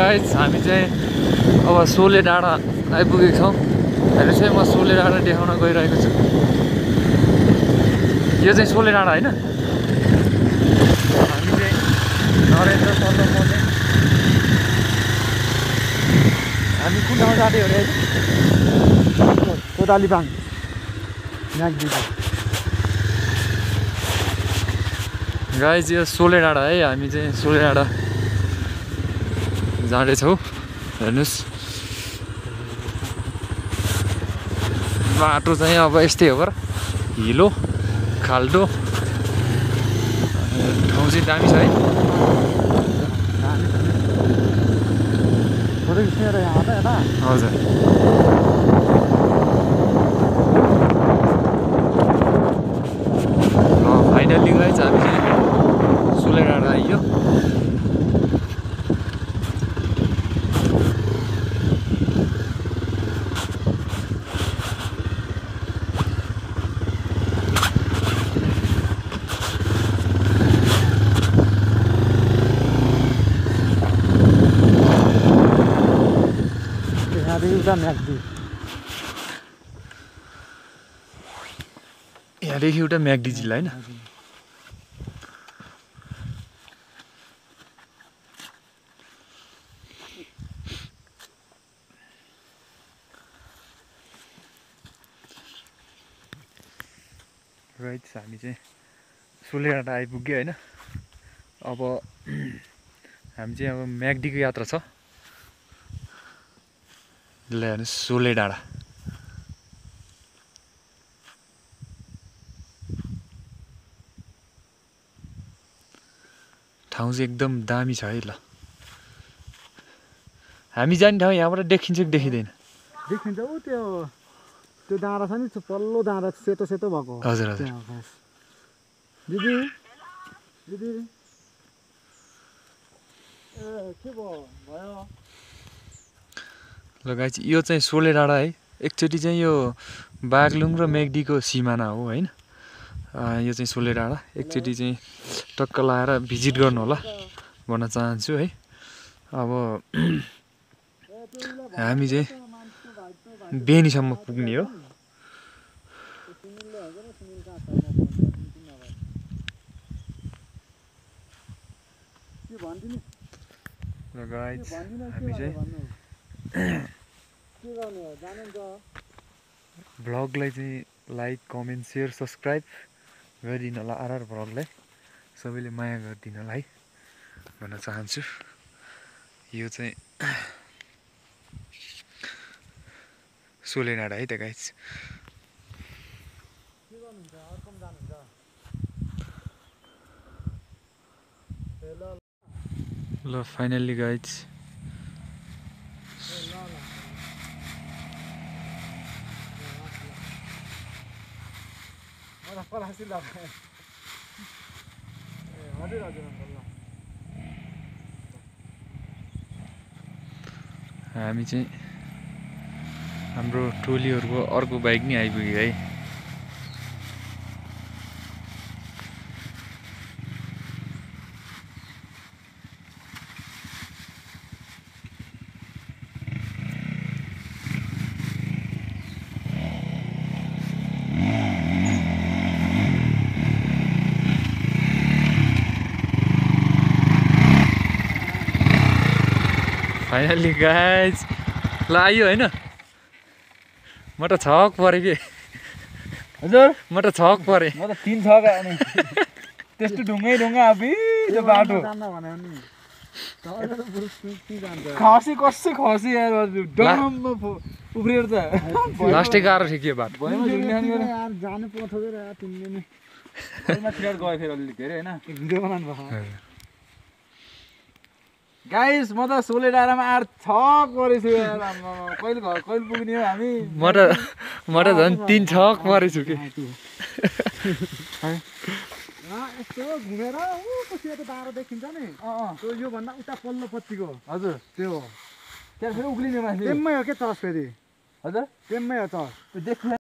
Guys हामी चाहिँ अब सोले डाँडा आइपुगेको छौँ। अहिले चाहिँ म सोले डाँडा देखाउन गइरहेको छु। यो चाहिँ सोले डाँडा होइन। हामी चाहिँ नरेन्द्र सर म चाहिँ हामी कुन ठाउँ जाँदै हो अरे अहिले? कोदालीबाङ गाइज यो सोले डाँडा है। हामी चाहिँ सोले डाँडा जाँदैछौँ। हेर्नुहोस् बाटो चाहिँ अब यस्तै हो पर हिलो खाल्डो ठाउँ चाहिँ दामी छ है। हजुर फाइनल्ली गाइज हामी चाहिँ सोले डाँडा आइयो। यहाँदेखि एउटा म्याग्दी जिल्ला होइन। राइट हामी चाहिँ सोले डाँडा आइपुग्यो होइन। अब हामी चाहिँ अब म्याग्दीको यात्रा छ। ल हेर्नुहोस् सोले डाँडा ठाउँ चाहिँ एकदम दामी छ है। ल हामी जाने ठाउँ यहाँबाट देखिन्छ कि देखिँदैन? देखिन्छ ऊ त्यो डाँडा छ नि, पल्लो डाँडा सेतो सेतो भएको। हजुर हजुर। दिदी दिदी के भयो? ल गाइस यो चाहिँ सोले डाँडा है। एकचोटि चाहिँ यो बागलुङ र मेग्दीको सिमाना हो होइन। यो चाहिँ सोले डाँडा एकचोटि चाहिँ टक्क लाएर भिजिट गर्नु होला भन्न चाहन्छु है। अब हामी चाहिँ बेनीसम्म पुग्ने हो। र गाइस हामी चाहिँ भ्लगलाई चाहिँ लाइक कमेन्ट सेयर सब्सक्राइब गरिदिनु होला। आरआर भ्लगलाई सबैले माया गरिदिनु होला है भन्न चाहन्छु। यो चाहिँ सोले डाँडा है त गाइस। ल फाइनल्ली गाइस हामी चाहिँ हाम्रो टोलीहरूको अर्को बाइक नि आइपुग्यो है। फाइनल्ली गाइज ल आइयो होइन। म त छक परेँ कि हजुर, म त छक परेँ। म त 3 छक आउने त्यस्तो ढुङ्गै ढुङ्गा अबि त्यो बाटो खसी कसै खसी यार डम्म उफ्रिएर त लास्टै गाह्रो थियो के बाटो। जानु पर्थ्यो रे यार तिमीले नि। अहिले क्लियर गयो फेरि अलि धेरै हैन भिडियो बनाउनु भयो। गाइस म त सोले डाँडामा आएर छक परेछु यार। कहिले घर कहिले पुग्ने हो हामी? म त झन् 3 छक परेछु कि। यस्तो घुमेर ऊ पछि त डाँडा देखिन्छ नि। त्यो यो भन्दा उता पल्लोपट्टिको। हजुर त्यो हो। त्यहाँ फेरि उक्लिने मान्छे। टेममै हो के चर्च फेरि? हजुर टेममै हो चर्च। त्यो देख्नु